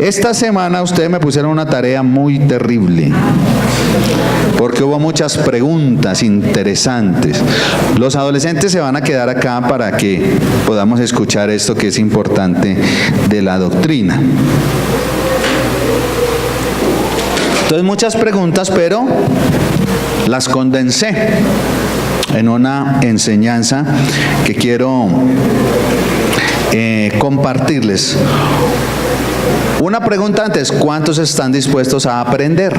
Esta semana ustedes me pusieron una tarea muy terrible, porque hubo muchas preguntas interesantes. Los adolescentes se van a quedar acá para que podamos escuchar esto que es importante de la doctrina. Entonces, muchas preguntas, pero las condensé en una enseñanza que quiero compartirles. Una pregunta antes: ¿cuántos están dispuestos a aprender?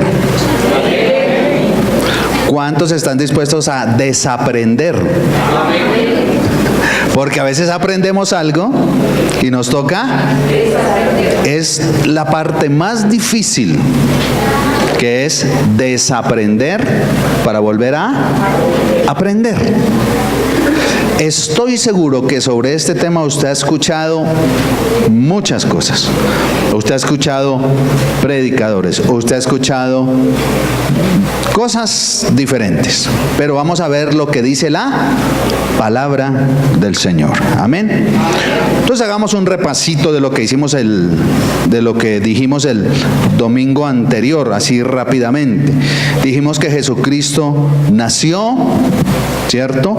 ¿Cuántos están dispuestos a desaprender? Porque a veces aprendemos algo y nos toca, es la parte más difícil, que es desaprender para volver a aprender. Estoy seguro que sobre este tema usted ha escuchado muchas cosas. Usted ha escuchado predicadores, usted ha escuchado cosas diferentes. Pero vamos a ver lo que dice la palabra del Señor. Amén. Entonces hagamos un repasito de lo que hicimos de lo que dijimos el domingo anterior, así rápidamente. Dijimos que Jesucristo nació, ¿cierto?,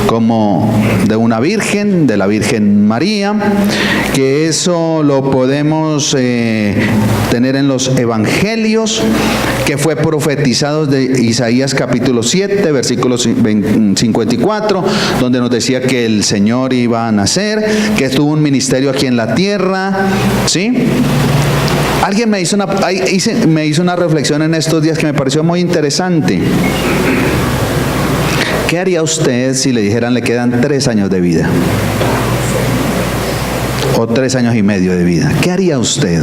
como de una virgen, de la Virgen María, que eso lo podemos tener en los evangelios, que fue profetizado de Isaías capítulo 7, versículo 54, donde nos decía que el Señor iba a nacer, que tuvo un ministerio aquí en la tierra, ¿sí? Alguien me hizo una reflexión en estos días que me pareció muy interesante. ¿Qué haría usted si le dijeran le quedan 3 años de vida? O 3 años y medio de vida. ¿Qué haría usted?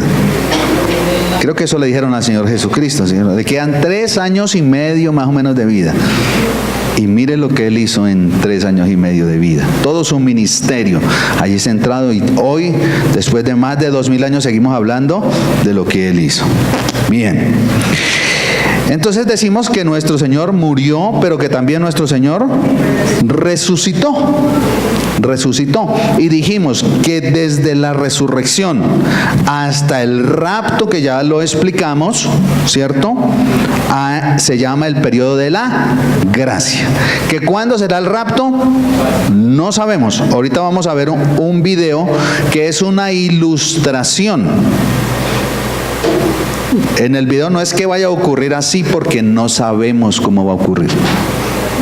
Creo que eso le dijeron al Señor Jesucristo. Señor, le quedan 3 años y medio más o menos de vida. Y mire lo que Él hizo en 3 años y medio de vida. Todo su ministerio allí centrado. Y hoy, después de más de 2000 años, seguimos hablando de lo que Él hizo. Bien. Entonces decimos que nuestro Señor murió, pero que también nuestro Señor resucitó. Y dijimos que desde la resurrección hasta el rapto, que ya lo explicamos, ¿cierto?, se llama el periodo de la gracia. ¿Que cuándo será el rapto? No sabemos. Ahorita vamos a ver un video que es una ilustración. En el video no es que vaya a ocurrir así, porque no sabemos cómo va a ocurrir.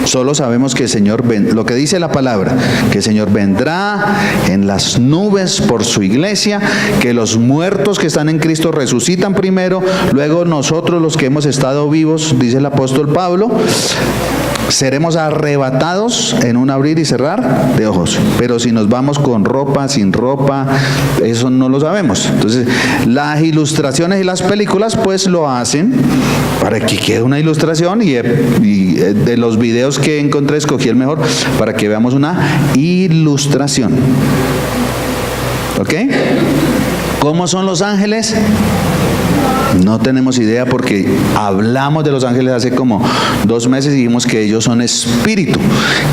Solo sabemos que el Señor, lo que dice la palabra, que el Señor vendrá en las nubes por su iglesia, que los muertos que están en Cristo resucitan primero, luego nosotros los que hemos estado vivos, dice el apóstol Pablo, seremos arrebatados en un abrir y cerrar de ojos. Pero si nos vamos con ropa, sin ropa, eso no lo sabemos. Entonces, las ilustraciones y las películas pues lo hacen para que quede una ilustración, y de los videos que encontré escogí el mejor para que veamos una ilustración. ¿Ok? ¿Cómo son los ángeles? No tenemos idea, porque hablamos de los ángeles hace como 2 meses y dijimos que ellos son espíritu,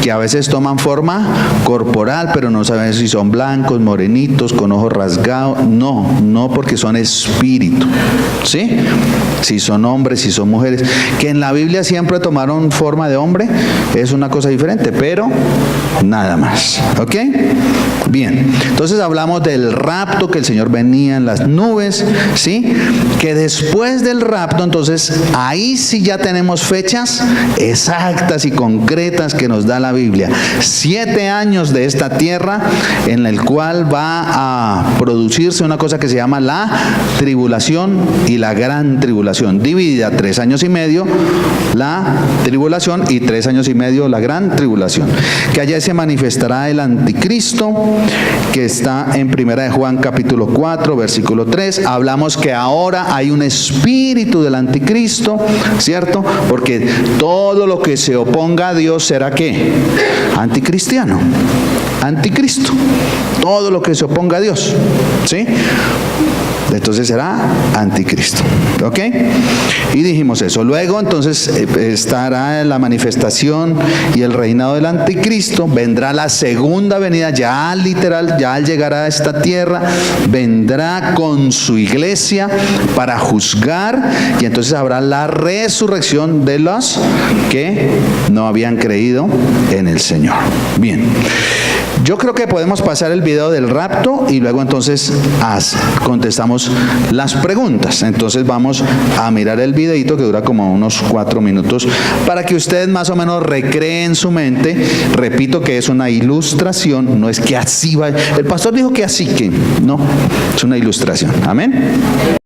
que a veces toman forma corporal, pero no sabemos si son blancos, morenitos, con ojos rasgados. No, porque son espíritu, ¿sí? Si son hombres, si son mujeres, que en la Biblia siempre tomaron forma de hombre, es una cosa diferente, pero nada más. ¿Ok? Bien, entonces hablamos del rapto, que el Señor venía en las nubes, ¿sí? Que después del rapto, entonces ahí sí ya tenemos fechas exactas y concretas que nos da la Biblia. 7 años de esta tierra en el cual va a producirse una cosa que se llama la tribulación y la gran tribulación, dividida 3 años y medio la tribulación y 3 años y medio la gran tribulación, que allá se manifestará el anticristo, que está en 1 de Juan capítulo 4 versículo 3. Hablamos que ahora hay un espíritu del anticristo, ¿cierto? Porque todo lo que se oponga a Dios será ¿qué? Anticristiano, anticristo, todo lo que se oponga a Dios, ¿sí? Entonces entonces será anticristo. ¿Ok? Y dijimos eso. Luego entonces estará la manifestación y el reinado del anticristo. Vendrá la segunda venida, ya literal, ya al llegar a esta tierra, vendrá con su iglesia para juzgar, y entonces habrá la resurrección de los que no habían creído en el Señor. Bien. Yo creo que podemos pasar el video del rapto y luego entonces contestamos las preguntas. Entonces vamos a mirar el videito que dura como unos 4 minutos para que ustedes más o menos recreen su mente. Repito que es una ilustración, no es que así va. El pastor dijo que así, que no, es una ilustración. Amén.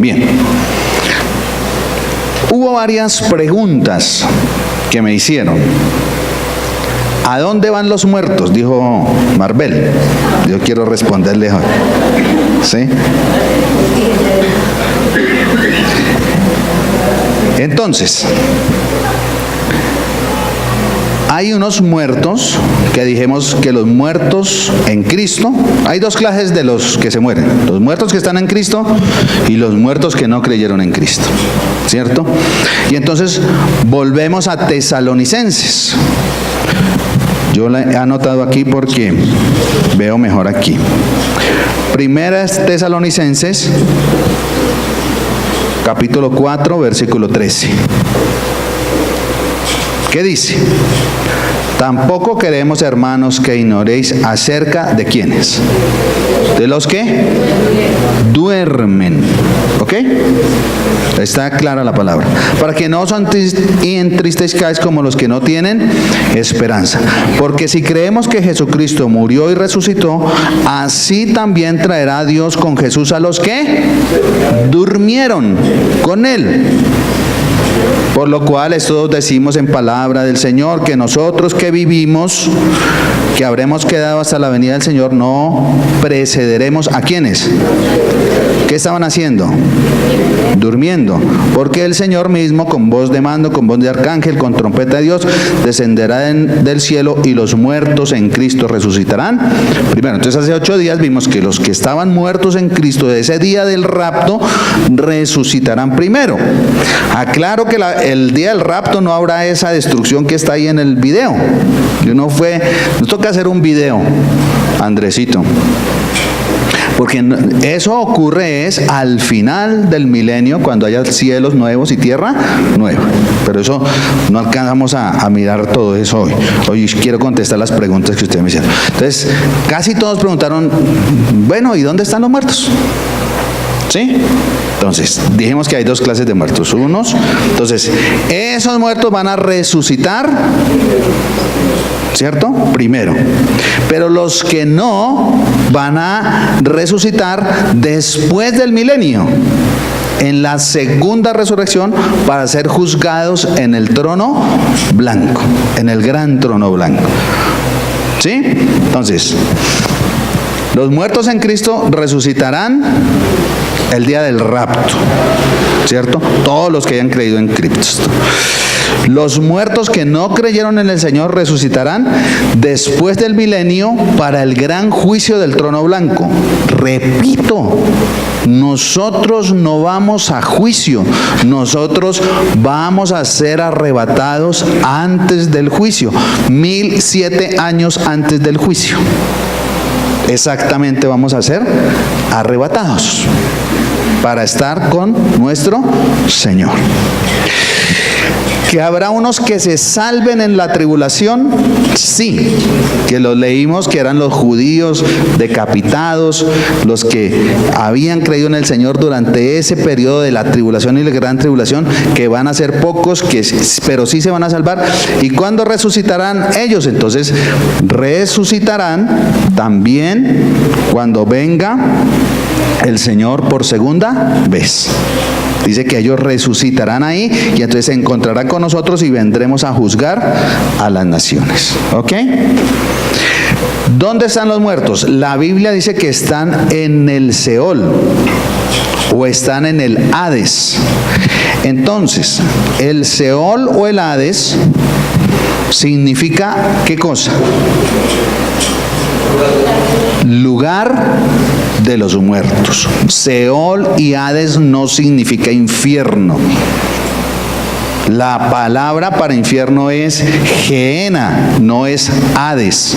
Bien. Hubo varias preguntas que me hicieron. ¿A dónde van los muertos?, dijo Marvel. Yo quiero responderle hoy. ¿Sí? Entonces, hay unos muertos que dijimos que los muertos en Cristo, hay dos clases de los que se mueren: los muertos que están en Cristo y los muertos que no creyeron en Cristo, ¿cierto? Y entonces volvemos a Tesalonicenses. Yo la he anotado aquí porque veo mejor aquí. Primera es Tesalonicenses, capítulo 4, versículo 13. ¿Qué dice? Tampoco queremos, hermanos, que ignoréis acerca de quiénes. De los que duermen. ¿Ok? Está clara la palabra. Para que no os entristezcáis como los que no tienen esperanza. Porque si creemos que Jesucristo murió y resucitó, así también traerá Dios con Jesús a los que durmieron con Él. Por lo cual todos decimos en palabra del Señor que nosotros que vivimos, que habremos quedado hasta la venida del Señor, no precederemos a ¿quiénes? ¿Qué estaban haciendo? Durmiendo. Porque el Señor mismo, con voz de mando, con voz de arcángel, con trompeta de Dios, descenderá del cielo, y los muertos en Cristo resucitarán primero. Entonces hace 8 días vimos que los que estaban muertos en Cristo de ese día del rapto resucitarán primero. Aclaro que el día del rapto no habrá esa destrucción que está ahí en el video. Nos toca hacer un video, Andresito. Porque eso ocurre al final del milenio, cuando haya cielos nuevos y tierra nueva. Pero eso no alcanzamos a mirar todo eso hoy. Hoy quiero contestar las preguntas que ustedes me hicieron. Entonces, casi todos preguntaron, bueno, ¿y dónde están los muertos? ¿Sí? Entonces, dijimos que hay dos clases de muertos. Entonces, esos muertos van a resucitar, ¿cierto? Primero. Pero los que no van a resucitar después del milenio, en la segunda resurrección, para ser juzgados en el trono blanco, en el gran trono blanco. ¿Sí? Entonces, los muertos en Cristo resucitarán el día del rapto, ¿cierto? Todos los que hayan creído en Cristo. Los muertos que no creyeron en el Señor resucitarán después del milenio para el gran juicio del trono blanco. Repito, nosotros no vamos a juicio, nosotros vamos a ser arrebatados antes del juicio, 1007 años antes del juicio. Exactamente vamos a ser arrebatados para estar con nuestro Señor. ¿Que habrá unos que se salven en la tribulación? Sí, que los leímos, que eran los judíos decapitados, los que habían creído en el Señor durante ese periodo de la tribulación y la gran tribulación, que van a ser pocos, pero sí se van a salvar. ¿Y cuándo resucitarán ellos? Entonces, resucitarán también cuando venga el Señor por segunda vez. Dice que ellos resucitarán ahí y entonces se encontrarán con nosotros y vendremos a juzgar a las naciones. ¿Ok? ¿Dónde están los muertos? La Biblia dice que están en el Seol o están en el Hades. Entonces, el Seol o el Hades significa ¿qué cosa? Lugar de los muertos. Seol y Hades no significa infierno. La palabra para infierno es Gehenna, no es Hades.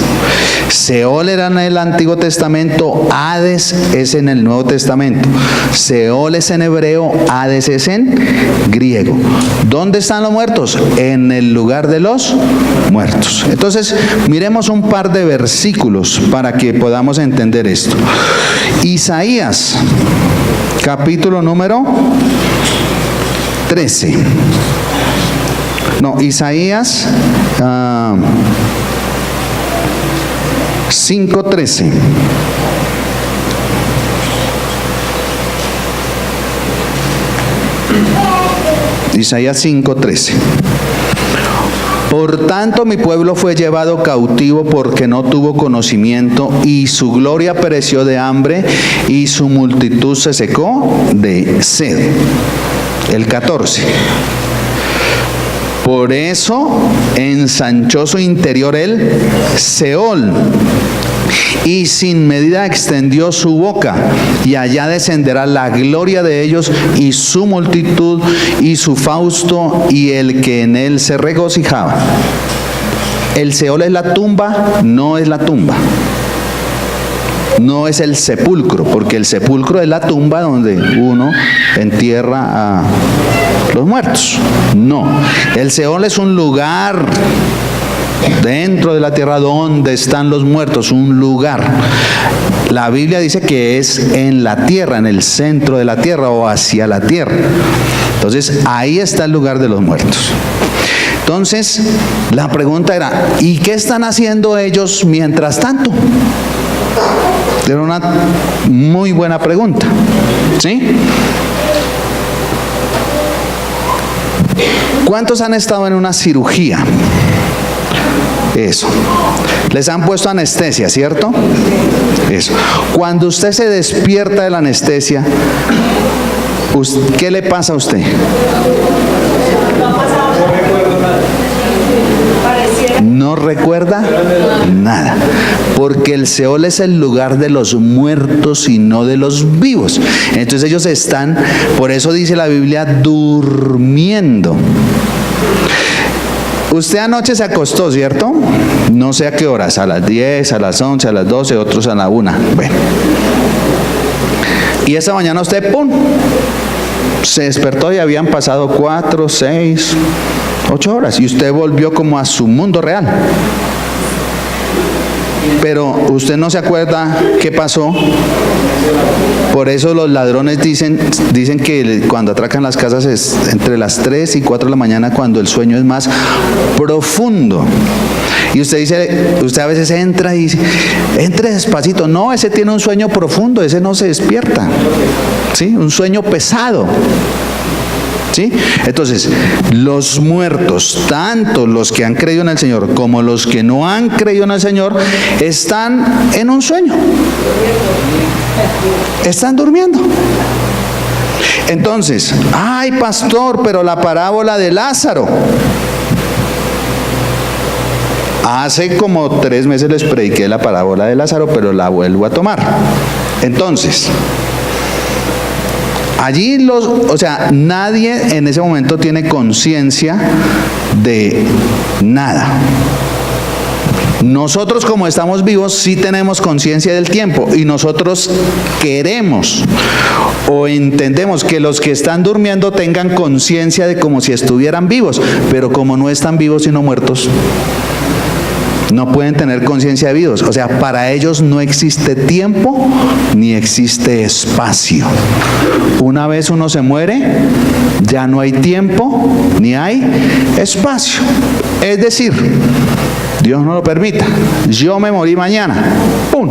Seol era en el Antiguo Testamento, Hades es en el Nuevo Testamento. Seol es en hebreo, Hades es en griego. ¿Dónde están los muertos? En el lugar de los muertos. Entonces, miremos un par de versículos para que podamos entender esto. Isaías, capítulo número 13. No, Isaías 5:13. Isaías 5:13. Por tanto mi pueblo fue llevado cautivo porque no tuvo conocimiento, y su gloria pereció de hambre, y su multitud se secó de sed. El 14. Por eso ensanchó su interior el Seol, y sin medida extendió su boca, y allá descenderá la gloria de ellos, y su multitud, y su fausto, y el que en él se regocijaba. El Seol es la tumba, no es la tumba. No es el sepulcro, porque el sepulcro es la tumba donde uno entierra a los muertos. No, el Seol es un lugar dentro de la tierra donde están los muertos, un lugar. La Biblia dice que es en la tierra, en el centro de la tierra o hacia la tierra. Entonces ahí está el lugar de los muertos. Entonces la pregunta era, ¿y qué están haciendo ellos mientras tanto? Era una muy buena pregunta, ¿sí? ¿Cuántos han estado en una cirugía? Eso. Les han puesto anestesia, ¿cierto? Eso. Cuando usted se despierta de la anestesia, ¿qué le pasa a usted? No recuerda nada, porque el Seol es el lugar de los muertos y no de los vivos. Entonces ellos están, por eso dice la Biblia, durmiendo. Usted anoche se acostó, ¿cierto? No sé a qué horas, a las 10, a las 11, a las 12, otros a la 1. Bueno. Y esa mañana usted, ¡pum!, se despertó y habían pasado 4, 6, 8 horas. Y usted volvió como a su mundo real. Pero usted no se acuerda qué pasó. Por eso los ladrones dicen que cuando atracan las casas es entre las 3 y 4 de la mañana, cuando el sueño es más profundo. Y usted a veces entra y dice, entre despacito. No, ese tiene un sueño profundo, ese no se despierta. ¿Sí? Un sueño pesado. ¿Sí? Entonces, los muertos, tanto los que han creído en el Señor como los que no han creído en el Señor, están en un sueño. Están durmiendo. Entonces, ay, pastor, pero la parábola de Lázaro. Hace como 3 meses les prediqué la parábola de Lázaro, pero la vuelvo a tomar. Entonces, allí nadie en ese momento tiene conciencia de nada. Nosotros, como estamos vivos, sí tenemos conciencia del tiempo, y nosotros queremos o entendemos que los que están durmiendo tengan conciencia de como si estuvieran vivos, pero como no están vivos sino muertos, no pueden tener conciencia de vivos. O sea, para ellos no existe tiempo ni existe espacio. Una vez uno se muere, ya no hay tiempo ni hay espacio. Es decir, Dios no lo permita, yo me morí mañana, ¡pum!,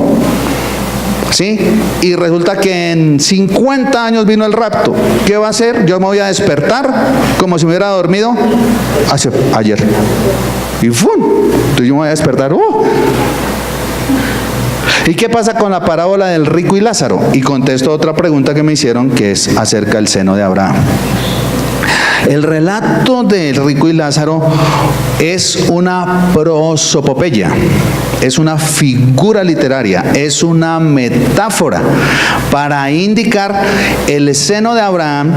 ¿sí? Y resulta que en 50 años vino el rapto. ¿Qué va a hacer? Yo me voy a despertar como si me hubiera dormido ayer. Y ¡pum!, entonces yo me voy a despertar. ¿Y qué pasa con la parábola del rico y Lázaro? Y contesto otra pregunta que me hicieron, que es acerca del seno de Abraham. El relato del rico y Lázaro es una prosopopeya, es una figura literaria, es una metáfora para indicar el seno de Abraham.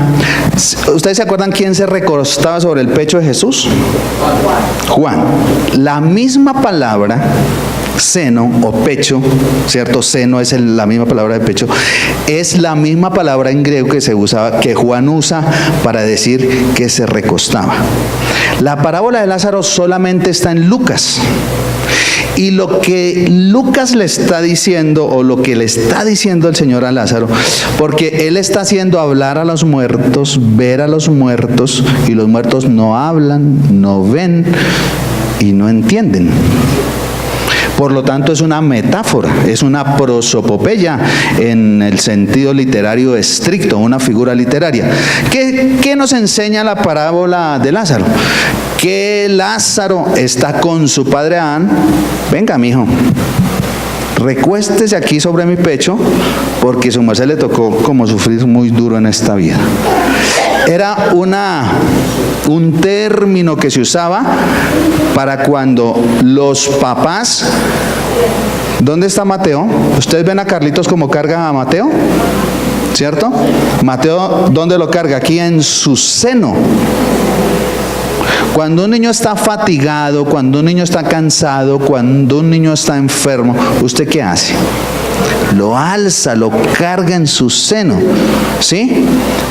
¿Ustedes se acuerdan quién se recostaba sobre el pecho de Jesús? Juan. La misma palabra seno o pecho, ¿cierto? Seno es la misma palabra de pecho, es la misma palabra en griego que se usaba, que Juan usa para decir que se recostaba. La parábola de Lázaro solamente está en Lucas. Y lo que Lucas le está diciendo, o lo que le está diciendo el Señor a Lázaro, porque él está haciendo hablar a los muertos, ver a los muertos, y los muertos no hablan, no ven y no entienden. Por lo tanto, es una metáfora, es una prosopopeya en el sentido literario estricto, una figura literaria. ¿Qué nos enseña la parábola de Lázaro? Que Lázaro está con su padre Abraham. Venga, mijo, recuéstese aquí sobre mi pecho, porque su merced le tocó como sufrir muy duro en esta vida. Era un término que se usaba para cuando los papás... ¿Dónde está Mateo? ¿Ustedes ven a Carlitos como carga a Mateo? ¿Cierto? Mateo, ¿dónde lo carga? Aquí en su seno. Cuando un niño está fatigado, cuando un niño está cansado, cuando un niño está enfermo, ¿usted qué hace? Lo alza, lo carga en su seno, ¿sí?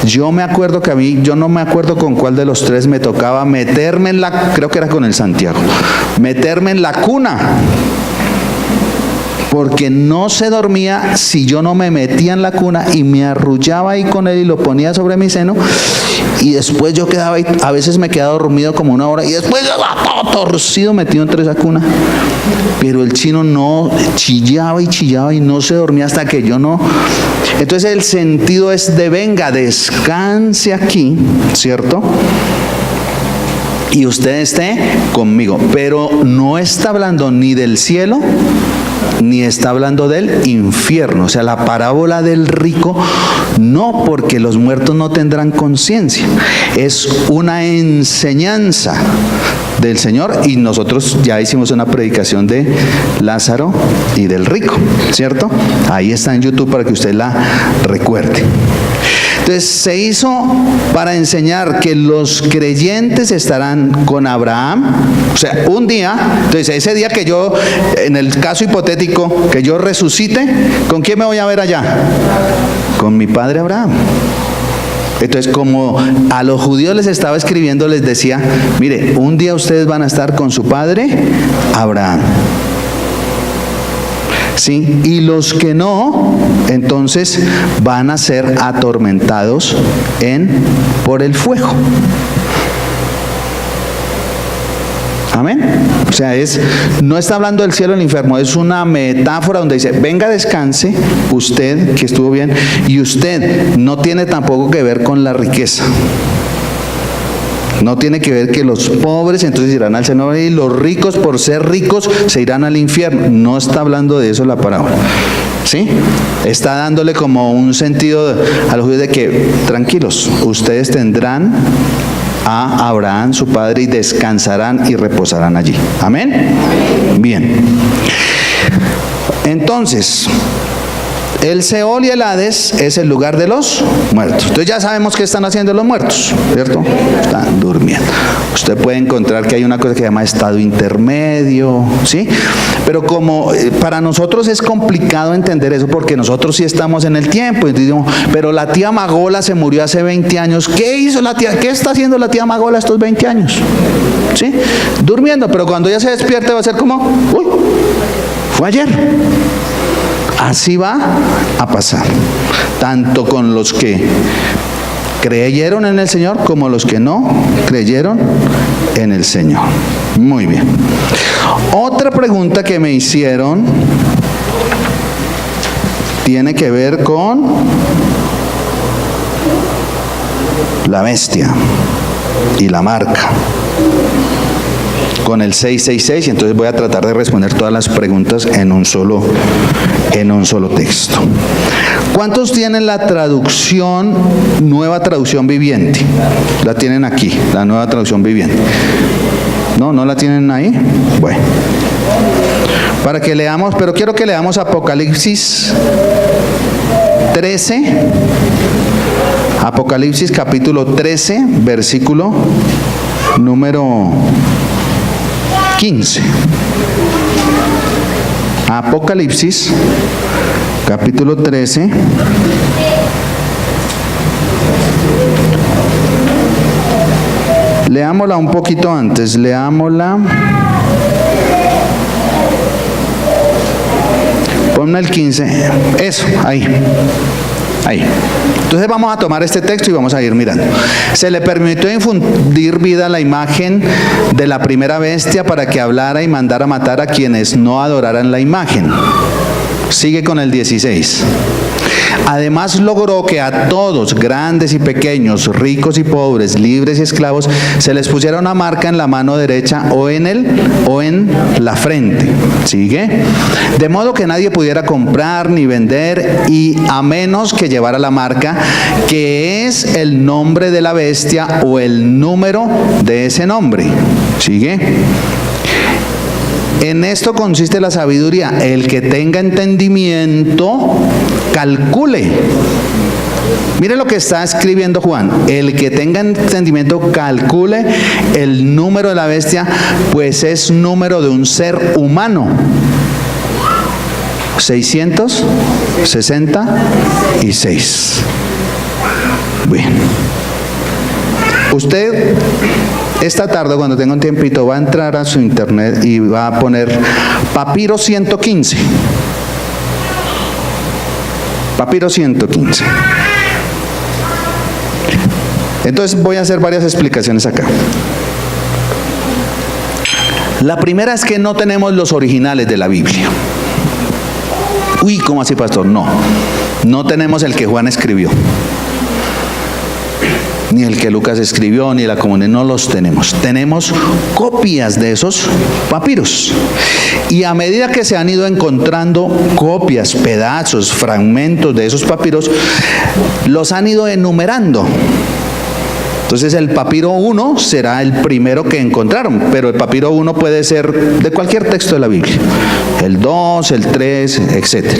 Yo me acuerdo que a mí, yo no me acuerdo con cuál de los tres me tocaba meterme en la, creo que era con el Santiago, meterme en la cuna, porque no se dormía si yo no me metía en la cuna y me arrullaba ahí con él y lo ponía sobre mi seno, y después yo quedaba ahí, a veces me quedaba dormido como una hora y después todo torcido metido entre esa cuna. Pero el chino no, chillaba y no se dormía hasta que yo no. Entonces el sentido es de venga, descanse aquí, ¿cierto? Y usted esté conmigo, pero no está hablando ni del cielo ni está hablando del infierno. O sea, la parábola del rico, no, porque los muertos no tendrán conciencia, es una enseñanza del Señor, y nosotros ya hicimos una predicación de Lázaro y del rico, ¿cierto? Ahí está en YouTube para que usted la recuerde. Entonces se hizo para enseñar que los creyentes estarán con Abraham, o sea, un día. Entonces ese día que yo, en el caso hipotético, que yo resucite, ¿con quién me voy a ver allá? Con mi padre Abraham. Entonces, como a los judíos les estaba escribiendo, les decía, mire, un día ustedes van a estar con su padre Abraham. ¿Sí? Y los que no, entonces van a ser atormentados por el fuego. Amén. O sea, no está hablando del cielo y el infierno, es una metáfora donde dice, venga, descanse, usted que estuvo bien, y usted no tiene tampoco que ver con la riqueza. No tiene que ver que los pobres entonces irán al cielo y los ricos por ser ricos se irán al infierno. No está hablando de eso la parábola, ¿sí? Está dándole como un sentido a los judíos de que, tranquilos, ustedes tendrán a Abraham su padre y descansarán y reposarán allí. Amén. Bien. Entonces, el Seol y el Hades es el lugar de los muertos. Entonces ya sabemos qué están haciendo los muertos, ¿cierto? Están durmiendo. Usted puede encontrar que hay una cosa que se llama estado intermedio, ¿sí? Pero como para nosotros es complicado entender eso, porque nosotros sí estamos en el tiempo. Y decimos, pero la tía Magola se murió hace 20 años. ¿Qué hizo la tía? ¿Qué está haciendo la tía Magola estos 20 años? ¿Sí? Durmiendo, pero cuando ella se despierte va a ser como, uy, fue ayer. Así va a pasar, tanto con los que creyeron en el Señor como los que no creyeron en el Señor. Muy bien. Otra pregunta que me hicieron tiene que ver con la bestia y la marca, con el 666, y entonces voy a tratar de responder todas las preguntas en un solo texto. ¿Cuántos tienen la traducción, nueva traducción viviente? La tienen aquí, la nueva traducción viviente. ¿No la tienen ahí? Bueno, para que leamos, pero quiero que leamos Apocalipsis 13, Apocalipsis capítulo 13, versículo número 15. Apocalipsis capítulo 13, leámosla un poquito antes, leámosla, ponme el 15, eso, ahí. Ahí. Entonces vamos a tomar este texto y vamos a ir mirando. Se le permitió infundir vida a la imagen de la primera bestia para que hablara y mandara matar a quienes no adoraran la imagen. Sigue con el 16. Además logró que a todos, grandes y pequeños, ricos y pobres, libres y esclavos, se les pusiera una marca en la mano derecha o en la frente. ¿Sigue? De modo que nadie pudiera comprar ni vender, y a menos que llevara la marca, que es el nombre de la bestia o el número de ese nombre. ¿Sigue? En esto consiste la sabiduría. El que tenga entendimiento, calcule. Mire lo que está escribiendo Juan. El que tenga entendimiento, calcule el número de la bestia, pues es número de un ser humano. 666. Bien. Usted esta tarde, cuando tenga un tiempito, va a entrar a su internet y va a poner Papiro 115. Papiro 115. Entonces voy a hacer varias explicaciones acá. La primera es que no tenemos los originales de la Biblia. Uy, ¿cómo así, pastor? No tenemos el que Juan escribió, ni el que Lucas escribió, ni la comunidad, no los tenemos. Tenemos copias de esos papiros. Y a medida que se han ido encontrando copias, pedazos, fragmentos de esos papiros, los han ido enumerando. Entonces el papiro 1 será el primero que encontraron, pero el papiro 1 puede ser de cualquier texto de la Biblia. El 2, el 3, etc.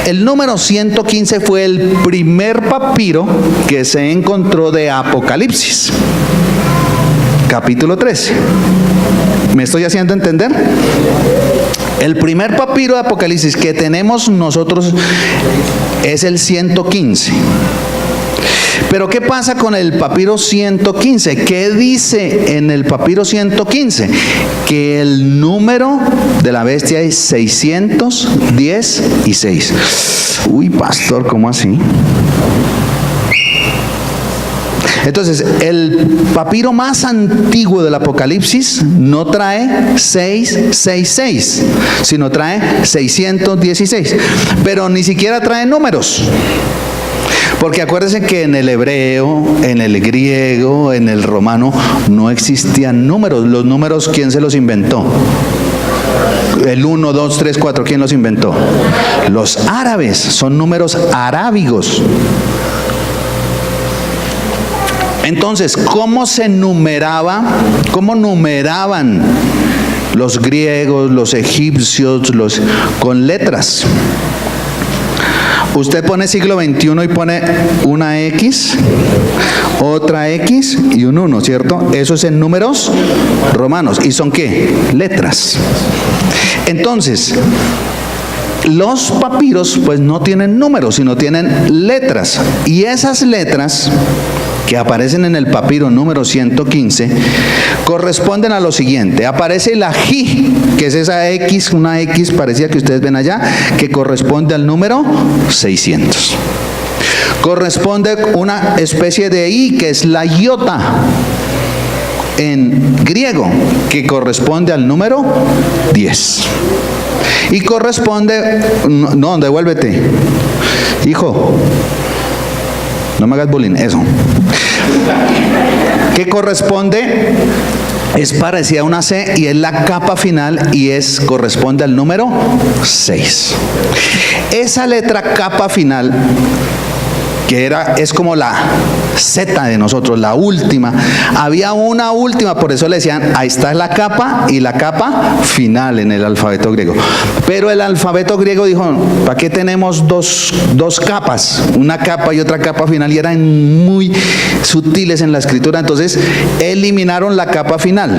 El número 115 fue el primer papiro que se encontró de Apocalipsis, capítulo 13. ¿Me estoy haciendo entender? El primer papiro de Apocalipsis que tenemos nosotros es el 115. Pero ¿qué pasa con el papiro 115? ¿Qué dice en el papiro 115? Que el número de la bestia es 616. Uy, pastor, ¿cómo así? Entonces, el papiro más antiguo del Apocalipsis no trae 666, sino trae 616. Pero ni siquiera trae números. Porque acuérdense que en el hebreo, en el griego, en el romano, no existían números. Los números, ¿quién se los inventó? El 1, 2, 3, 4, ¿quién los inventó? Los árabes, son números arábigos. Entonces, ¿cómo se numeraba? ¿Cómo numeraban los griegos, los egipcios, con letras? Usted pone siglo XXI y pone una X, otra X y un 1, ¿cierto? Eso es en números romanos. ¿Y son qué? Letras. Entonces, los papiros pues no tienen números, sino tienen letras. Y esas letras que aparecen en el papiro número 115 corresponden a lo siguiente. Aparece la Ji, que es esa X, una X parecida que ustedes ven allá, que corresponde al número 600. Corresponde una especie de I, que es la iota en griego, que corresponde al número 10. Y corresponde, no, devuélvete, hijo, no me hagas bullying, eso. ¿Qué corresponde? Es parecida a una C y es la capa final y corresponde al número 6. Esa letra capa final, que es como la Z de nosotros, la última. Había una última, por eso le decían, ahí está la capa y la capa final en el alfabeto griego. Pero el alfabeto griego dijo, ¿para qué tenemos dos capas? Una capa y otra capa final, y eran muy sutiles en la escritura. Entonces eliminaron la capa final.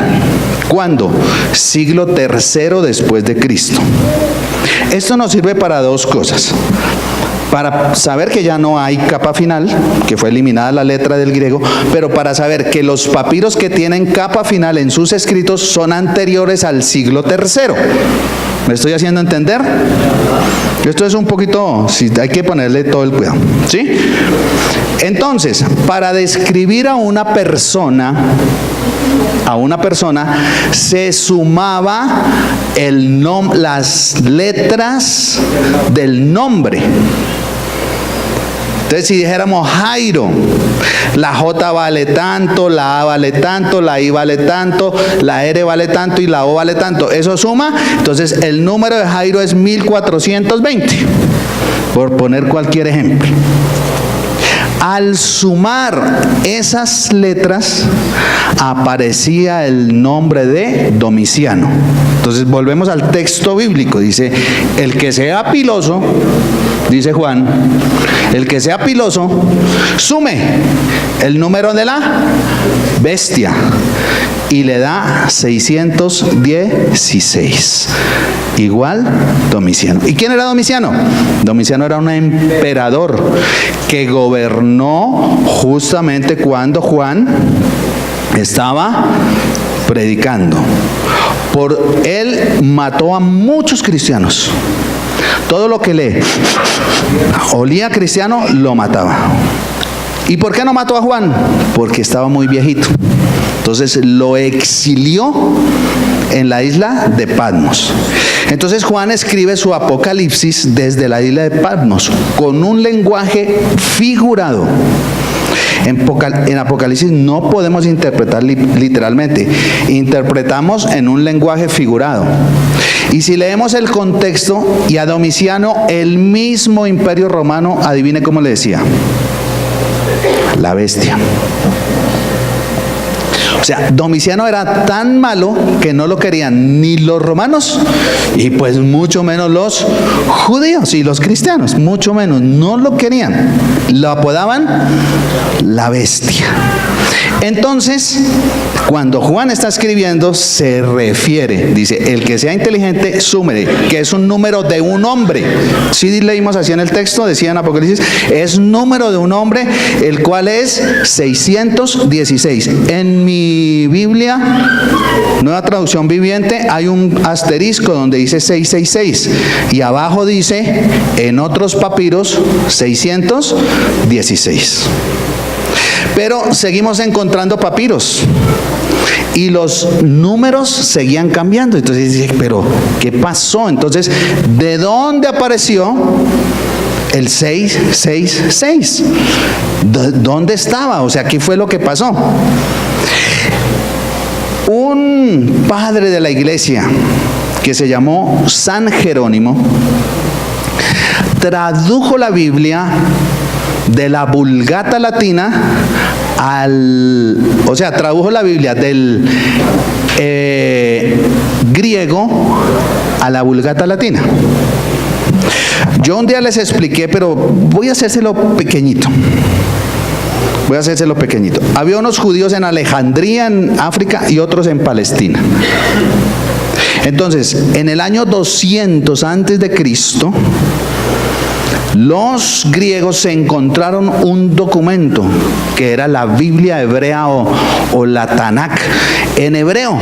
¿Cuándo? Siglo III después de Cristo. Esto nos sirve para dos cosas. para saber que ya no hay capa final, que fue eliminada la letra del griego, pero para saber que los papiros que tienen capa final en sus escritos son anteriores al siglo III. ¿Me estoy haciendo entender? Esto es un poquito, sí, hay que ponerle todo el cuidado, ¿sí? Entonces, para describir a una persona se sumaba las letras del nombre. Entonces, si dijéramos Jairo, la J vale tanto, la A vale tanto, la I vale tanto, la R vale tanto y la O vale tanto. Eso suma. Entonces, el número de Jairo es 1420, por poner cualquier ejemplo. Al sumar esas letras, aparecía el nombre de Domiciano. Entonces volvemos al texto bíblico. Dice, el que sea piloso, dice Juan, el que sea piloso, sume el número de la bestia y le da 616. Igual Domiciano. ¿Y quién era Domiciano? Domiciano era un emperador que gobernó justamente cuando Juan estaba predicando. Por él mató a muchos cristianos. Todo lo que le olía cristiano lo mataba. ¿Y por qué no mató a Juan? Porque estaba muy viejito. Entonces lo exilió en la isla de Patmos. Entonces Juan escribe su Apocalipsis desde la isla de Patmos con un lenguaje figurado. En Apocalipsis no podemos interpretar literalmente, interpretamos en un lenguaje figurado. Y si leemos el contexto, y a Domiciano, el mismo imperio romano, adivine cómo le decía: la bestia. O sea, Domiciano era tan malo que no lo querían ni los romanos y pues mucho menos los judíos y los cristianos, mucho menos, no lo querían. Lo apodaban la bestia. Entonces, cuando Juan está escribiendo, se refiere, dice, el que sea inteligente, súmele, que es un número de un hombre. Sí leímos así en el texto, decía en Apocalipsis, es número de un hombre, el cual es 616. En mi Biblia, Nueva Traducción Viviente, hay un asterisco donde dice 666 y abajo dice, en otros papiros, 616. Pero seguimos encontrando papiros y los números seguían cambiando. Entonces dice, pero ¿qué pasó? Entonces, ¿de dónde apareció el 666? ¿Dónde estaba? O sea, ¿qué fue lo que pasó? Un padre de la iglesia que se llamó San Jerónimo tradujo la Biblia de la Vulgata latina tradujo la Biblia del griego a la Vulgata latina. Yo un día les expliqué, pero voy a hacérselo pequeñito. Había unos judíos en Alejandría, en África, y otros en Palestina. Entonces, en el año 200 antes de Cristo, los griegos se encontraron un documento que era la Biblia hebrea o la Tanakh en hebreo.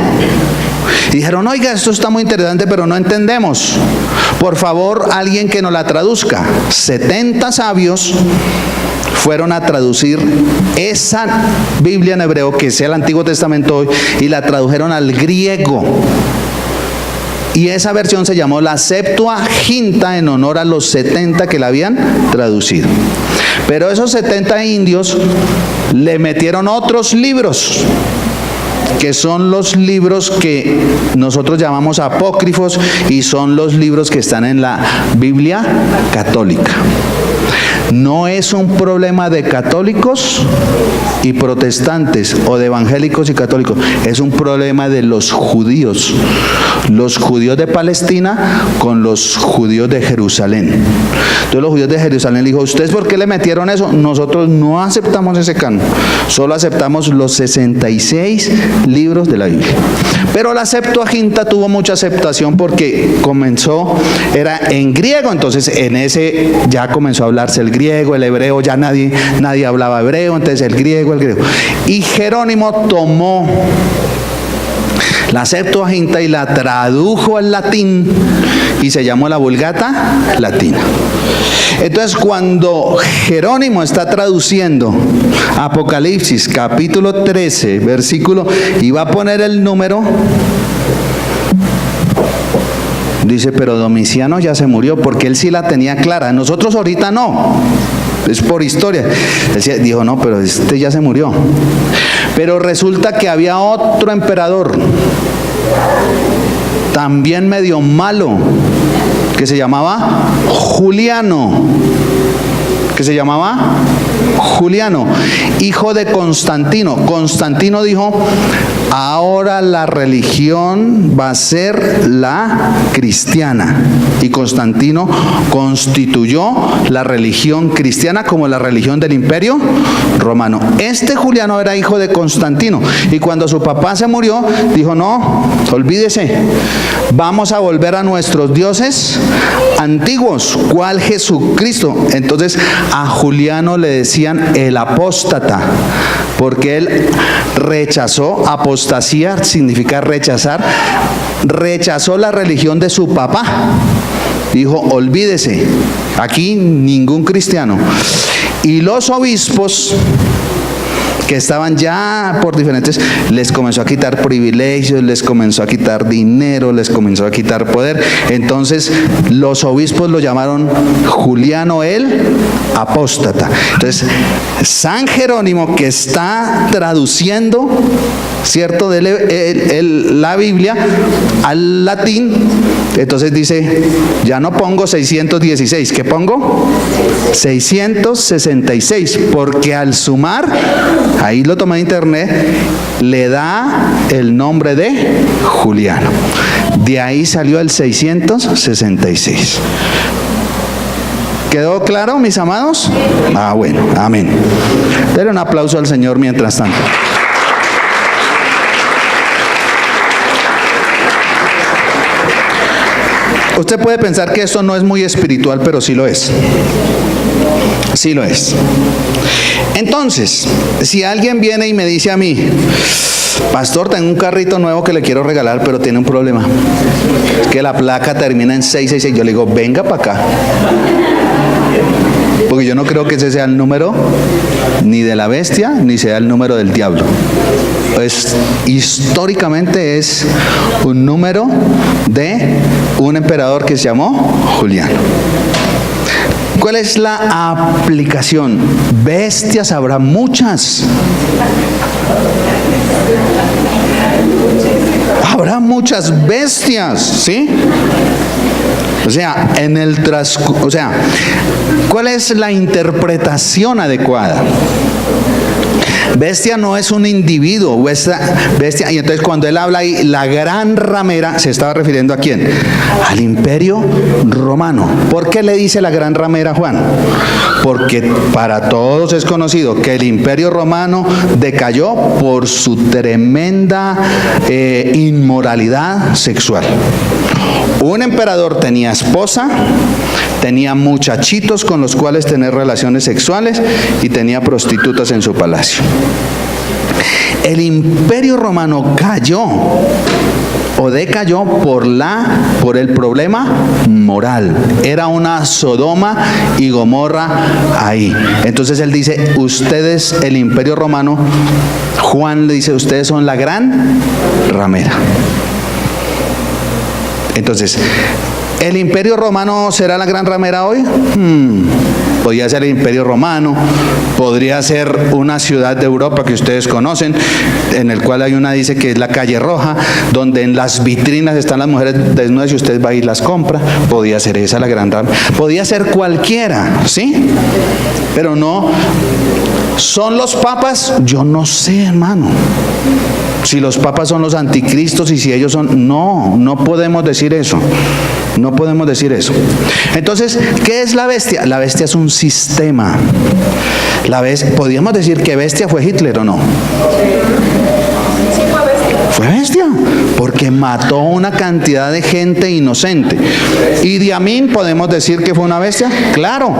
Y dijeron, oiga, esto está muy interesante, pero no entendemos. Por favor, alguien que nos la traduzca. 70 sabios fueron a traducir esa Biblia en hebreo, que sea el Antiguo Testamento hoy, y la tradujeron al griego. Y esa versión se llamó la Septuaginta en honor a los 70 que la habían traducido. Pero esos 70 indios le metieron otros libros, que son los libros que nosotros llamamos apócrifos y son los libros que están en la Biblia católica. no es un problema de católicos y protestantes o de evangélicos y católicos, es un problema de los judíos de Palestina con los judíos de Jerusalén. Entonces los judíos de Jerusalén le dijo: ¿ustedes por qué le metieron eso? Nosotros no aceptamos ese canon, solo aceptamos los 66 libros de la Biblia. Pero la Septuaginta tuvo mucha aceptación porque era en griego, entonces en ese ya comenzó a hablarse el griego, el hebreo, ya nadie hablaba hebreo, entonces el griego. Y Jerónimo tomó la Septuaginta y la tradujo al latín y se llamó la Vulgata Latina. Entonces, cuando Jerónimo está traduciendo Apocalipsis capítulo 13, versículo, y va a poner el número, dice: pero Domiciano ya se murió, porque él sí la tenía clara. Nosotros ahorita no, es por historia. Él dijo: no, pero este ya se murió. Pero resulta que había otro emperador, también medio malo, que se llamaba Juliano. Hijo de Constantino. Constantino dijo: ahora la religión va a ser la cristiana. Y Constantino constituyó la religión cristiana como la religión del Imperio Romano. Este Juliano era hijo de Constantino. Y cuando su papá se murió, dijo: no, olvídese, vamos a volver a nuestros dioses antiguos. ¿Cuál? Jesucristo. Entonces a Juliano le decían el apóstata, porque él rechazó. Apostasía significa rechazar. Rechazó la religión de su papá. Dijo: olvídese, aquí ningún cristiano. Y los obispos, que estaban ya por diferentes, les comenzó a quitar privilegios, les comenzó a quitar dinero, les comenzó a quitar poder. Entonces los obispos lo llamaron Juliano el apóstata. Entonces San Jerónimo, que está traduciendo, ¿cierto?, la Biblia al latín, entonces dice: ya no pongo 616, ¿qué pongo? 666, porque al sumar, ahí lo tomé de internet, le da el nombre de Juliano. De ahí salió el 666. ¿Quedó claro, mis amados? Bueno, amén. Denle un aplauso al Señor mientras tanto. Usted puede pensar que esto no es muy espiritual, pero sí lo es. Sí lo es. Entonces, si alguien viene y me dice a mí: pastor, tengo un carrito nuevo que le quiero regalar, pero tiene un problema, es que la placa termina en 666, yo le digo: venga para acá, porque yo no creo que ese sea el número ni de la bestia, ni sea el número del diablo. Históricamente es un número de un emperador que se llamó Juliano. ¿Cuál es la aplicación? Bestias habrá muchas. Habrá muchas bestias, ¿sí? O sea, ¿cuál es la interpretación adecuada? Bestia no es un individuo, bestia, y entonces cuando él habla ahí, la gran ramera, se estaba refiriendo ¿a quién? Al Imperio Romano. ¿Por qué le dice la gran ramera, Juan? Porque para todos es conocido que el Imperio Romano decayó por su tremenda inmoralidad sexual. Un emperador tenía esposa, tenía muchachitos con los cuales tener relaciones sexuales y tenía prostitutas en su palacio. El Imperio Romano cayó o decayó por el problema moral. Era una Sodoma y Gomorra ahí. Entonces él dice: ustedes, el Imperio Romano, Juan le dice: ustedes son la gran ramera. Entonces, ¿El Imperio Romano será la gran ramera hoy? Podría ser el Imperio Romano, podría ser una ciudad de Europa que ustedes conocen, en el cual hay una, dice que es la Calle Roja, donde en las vitrinas están las mujeres desnudas y usted va y las compra. Podría ser esa la gran ramera, podría ser cualquiera, ¿sí? Pero no. ¿Son los papas? Yo no sé, hermano. Si los papas son los anticristos y si ellos son... No podemos decir eso. No podemos decir eso. Entonces, ¿qué es la bestia? La bestia es un sistema. ¿Podríamos decir que bestia fue Hitler o no? Fue bestia, porque mató una cantidad de gente inocente. Idi Amin, ¿podemos decir que fue una bestia? Claro,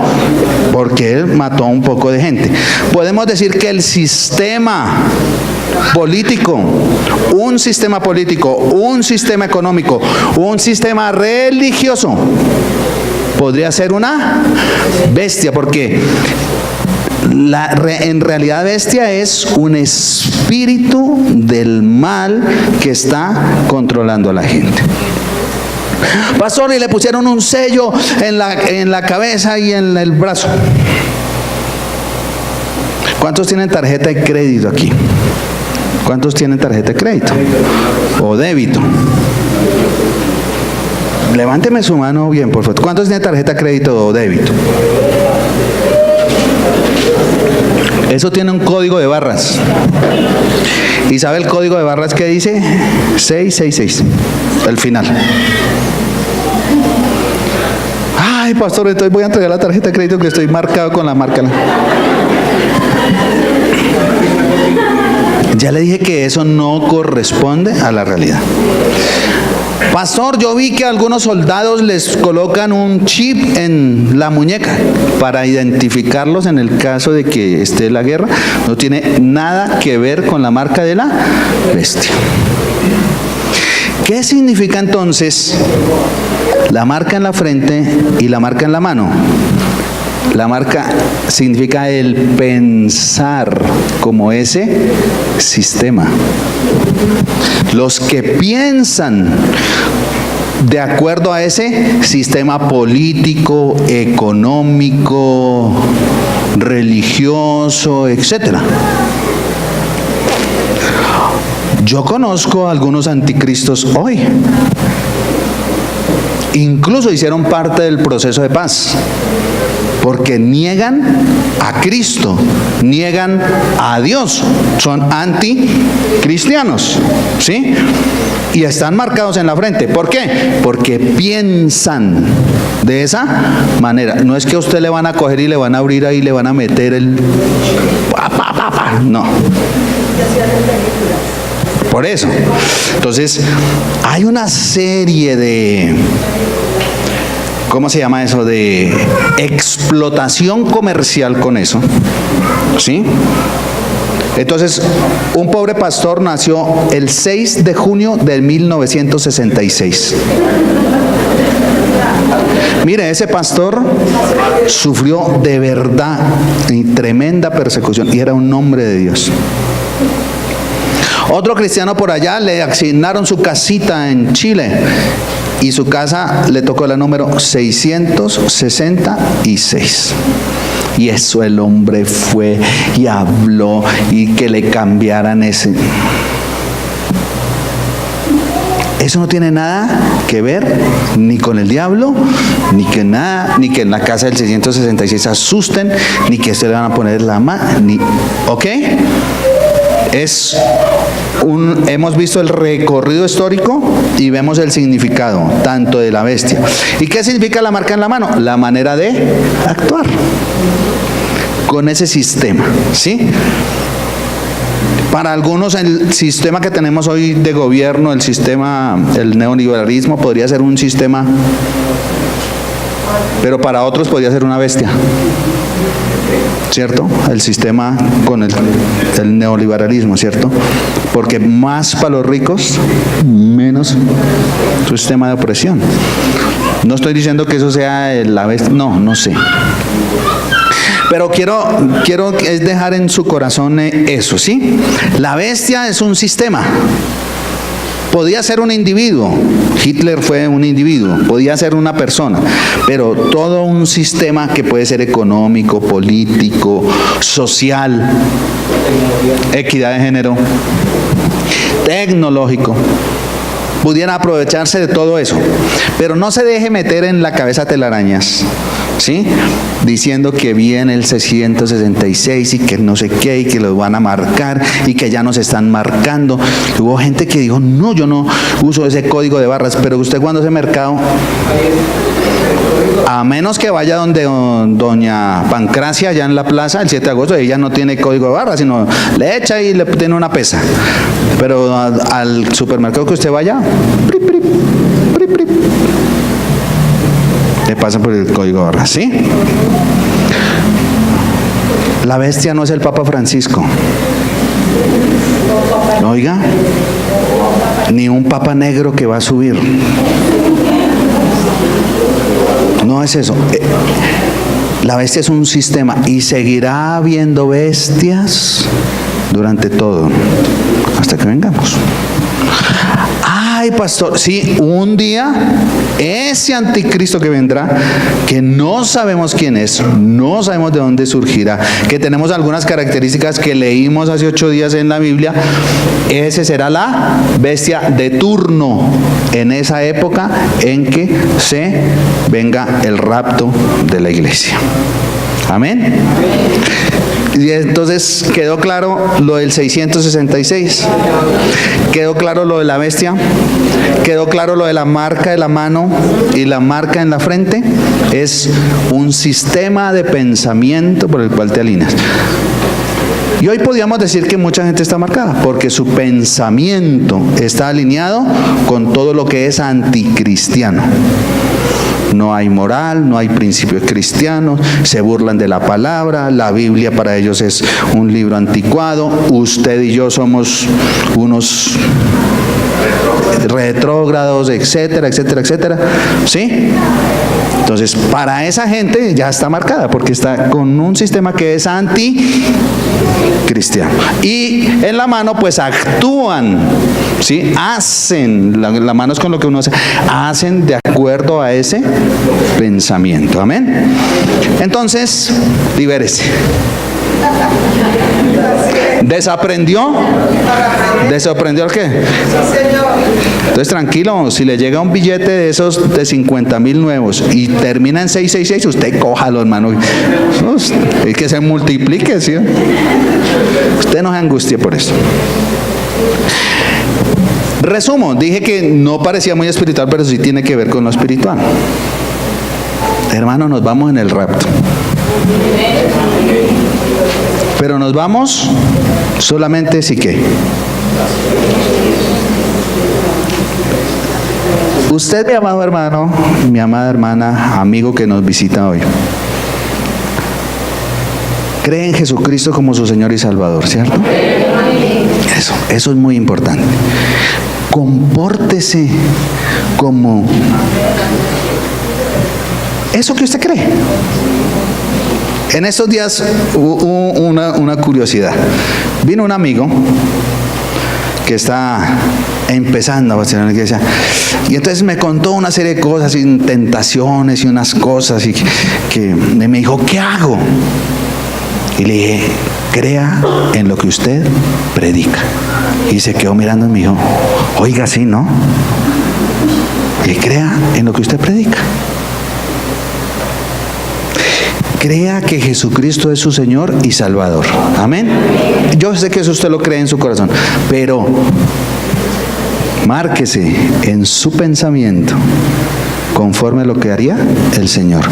porque él mató un poco de gente. Podemos decir que el sistema político, un sistema económico, un sistema religioso, podría ser una bestia, porque en realidad bestia es un espíritu del mal que está controlando a la gente. Pastor, y le pusieron un sello en la cabeza y en el brazo. ¿Cuántos tienen tarjeta de crédito aquí? ¿Cuántos tienen tarjeta de crédito o débito? Levánteme su mano bien, por favor. ¿Cuántos tienen tarjeta de crédito o débito? Eso tiene un código de barras. ¿Y sabe el código de barras que dice? 666, el final. Ay, pastor, entonces voy a entregar la tarjeta de crédito que estoy marcado con la marca. Ya le dije que eso no corresponde a la realidad. Pastor, yo vi que a algunos soldados les colocan un chip en la muñeca para identificarlos en el caso de que esté la guerra. No tiene nada que ver con la marca de la bestia. ¿Qué significa entonces la marca en la frente y la marca en la mano? La marca significa el pensar como ese sistema. Los que piensan de acuerdo a ese sistema político, económico, religioso, etcétera. Yo conozco a algunos anticristos hoy. Incluso hicieron parte del proceso de paz, porque niegan a Cristo, niegan a Dios, son anticristianos, ¿sí? Y están marcados en la frente. ¿Por qué? Porque piensan de esa manera. No es que a usted le van a coger y le van a abrir ahí, le van a meter el... No. Por eso. Entonces, hay una serie de... ¿Cómo se llama eso? De explotación comercial con eso, ¿sí? Entonces, un pobre pastor nació el 6 de junio de 1966. Mire, ese pastor sufrió de verdad y tremenda persecución y era un hombre de Dios. Otro cristiano por allá le asignaron su casita en Chile y su casa le tocó la número 666. Y eso el hombre fue y habló y que le cambiaran ese. Eso no tiene nada que ver ni con el diablo, ni que nada, ni que en la casa del 666 asusten, ni que se le van a poner la mano, ni, ¿ok? Hemos visto el recorrido histórico y vemos el significado tanto de la bestia. ¿Y qué significa la marca en la mano? La manera de actuar con ese sistema, ¿sí? Para algunos el sistema que tenemos hoy de gobierno, el neoliberalismo podría ser un sistema, pero para otros podría ser una bestia, ¿cierto? El sistema con el neoliberalismo, ¿cierto? Porque más para los ricos, menos su sistema de opresión. No estoy diciendo que eso sea la bestia, no sé. Pero quiero es dejar en su corazón eso, ¿sí? La bestia es un sistema. Podía ser un individuo, Hitler fue un individuo, podía ser una persona, pero todo un sistema que puede ser económico, político, social, equidad de género, tecnológico, pudiera aprovecharse de todo eso, pero no se deje meter en la cabeza telarañas, ¿sí? Diciendo que viene el 666 y que no sé qué, y que los van a marcar y que ya nos están marcando. Hubo gente que dijo, no, yo no uso ese código de barras, pero usted cuando hace mercado, a menos que vaya donde doña Pancracia, allá en la plaza, el 7 de agosto, ella no tiene código de barras, sino le echa y le tiene una pesa. Pero al supermercado que usted vaya, prip, prip, prip, prip, le pasa por el código de barras, ¿sí? La bestia no es el Papa Francisco. Oiga, ni un papa negro que va a subir. No es eso. La bestia es un sistema y seguirá habiendo bestias durante todo, hasta que vengamos. Ay, pastor, sí, un día ese anticristo que vendrá, que no sabemos quién es, no sabemos de dónde surgirá, que tenemos algunas características que leímos hace 8 días en la Biblia, ese será la bestia de turno en esa época en que se venga el rapto de la iglesia. Amén. Y entonces quedó claro lo del 666, quedó claro lo de la bestia, quedó claro lo de la marca de la mano y la marca en la frente. Es un sistema de pensamiento por el cual te alineas. Y hoy podríamos decir que mucha gente está marcada porque su pensamiento está alineado con todo lo que es anticristiano. No hay moral, no hay principios cristianos, se burlan de la palabra, la Biblia para ellos es un libro anticuado, usted y yo somos unos retrógrados, etcétera, etcétera, etcétera, ¿sí? Entonces, para esa gente ya está marcada porque está con un sistema que es anticristiano. Y en la mano pues actúan, ¿sí? Hacen, la mano es con lo que uno hace, hacen de acuerdo a ese pensamiento. Amén. Entonces, libérese. ¿Desaprendió? ¿Desaprendió el qué? Entonces tranquilo, si le llega un billete de esos de 50,000 nuevos y termina en 666, usted cójalo, hermano. Es que se multiplique, ¿sí? Usted no se angustie por eso. Resumo, dije que no parecía muy espiritual, pero sí tiene que ver con lo espiritual. Hermano, nos vamos en el rapto. Pero nos vamos solamente si qué. Usted, mi amado hermano, mi amada hermana, amigo que nos visita hoy, cree en Jesucristo como su Señor y Salvador, ¿cierto? Eso es muy importante. Compórtese como eso que usted cree. En estos días hubo una curiosidad. Vino un amigo que está empezando a pastorear la iglesia y entonces me contó una serie de cosas y tentaciones y unas cosas y que me dijo, ¿qué hago? Y le dije, crea en lo que usted predica. Y se quedó mirando y me dijo, oiga, sí, ¿no? Y crea en lo que usted predica. Crea que Jesucristo es su Señor y Salvador. Amén. Yo sé que eso usted lo cree en su corazón, pero márquese en su pensamiento conforme a lo que haría el Señor.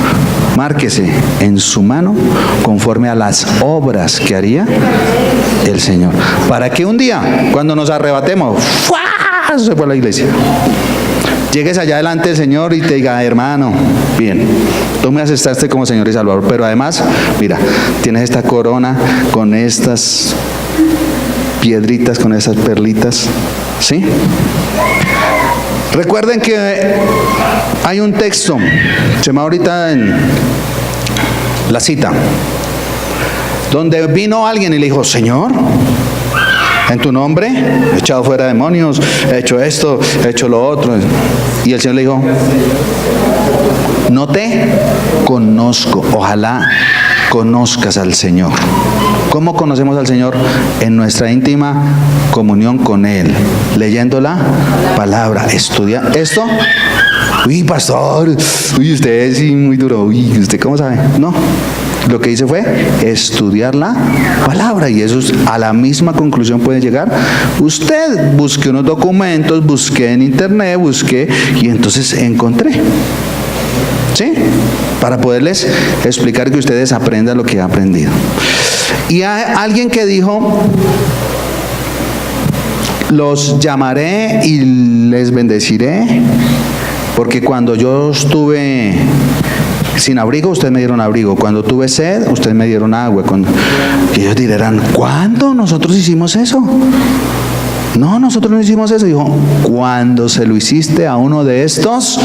Márquese en su mano conforme a las obras que haría el Señor. Para que un día, cuando nos arrebatemos, ¡fua!, se fue a la iglesia. Llegues allá delante del Señor y te diga, hermano, bien, tú me aceptaste como Señor y Salvador, pero además, mira, tienes esta corona con estas piedritas, con esas perlitas, ¿sí? Recuerden que hay un texto, se me va ahorita en la cita, donde vino alguien y le dijo, Señor, En tu nombre he echado fuera demonios, he hecho esto, he hecho lo otro. Y el Señor le dijo, no te conozco. Ojalá conozcas al Señor. ¿Cómo conocemos al Señor? En nuestra íntima comunión con Él, leyendo la palabra, estudia esto. Uy, pastor, uy, usted es muy duro. Uy, ¿usted cómo sabe? No, lo que hice fue estudiar la palabra, y eso a la misma conclusión puede llegar usted. Busqué unos documentos, busqué en internet, busqué, y entonces encontré. ¿Sí? Para poderles explicar que ustedes aprendan lo que han aprendido. Y hay alguien que dijo, los llamaré y les bendeciré, porque cuando yo estuve sin abrigo, ustedes me dieron abrigo. Cuando tuve sed, ustedes me dieron agua. Y ellos dirán, ¿cuándo nosotros hicimos eso? No, nosotros no hicimos eso. Dijo, cuando se lo hiciste a uno de estos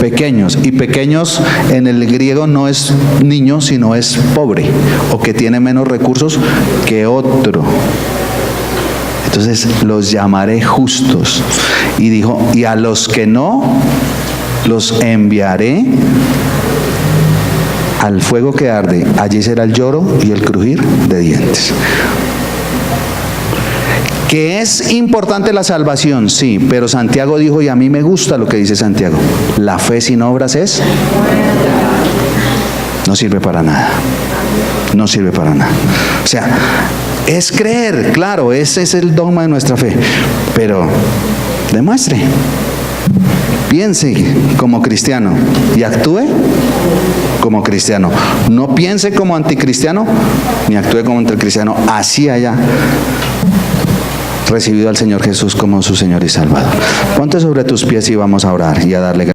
pequeños. Y pequeños en el griego no es niño, sino es pobre, o que tiene menos recursos que otro. Entonces los llamaré justos. Y dijo, y a los que no, los enviaré al fuego que arde. Allí será el lloro y el crujir de dientes. ¿Que es importante la salvación? Sí, pero Santiago dijo, y a mí me gusta lo que dice Santiago, la fe sin obras no sirve para nada. No sirve para nada. O sea, es creer, claro, ese es el dogma de nuestra fe, pero demuestre, piense como cristiano y actúe como cristiano. No piense como anticristiano ni actúe como anticristiano. Así haya recibido al Señor Jesús como su Señor y Salvador. Ponte sobre tus pies y vamos a orar y a darle gracias.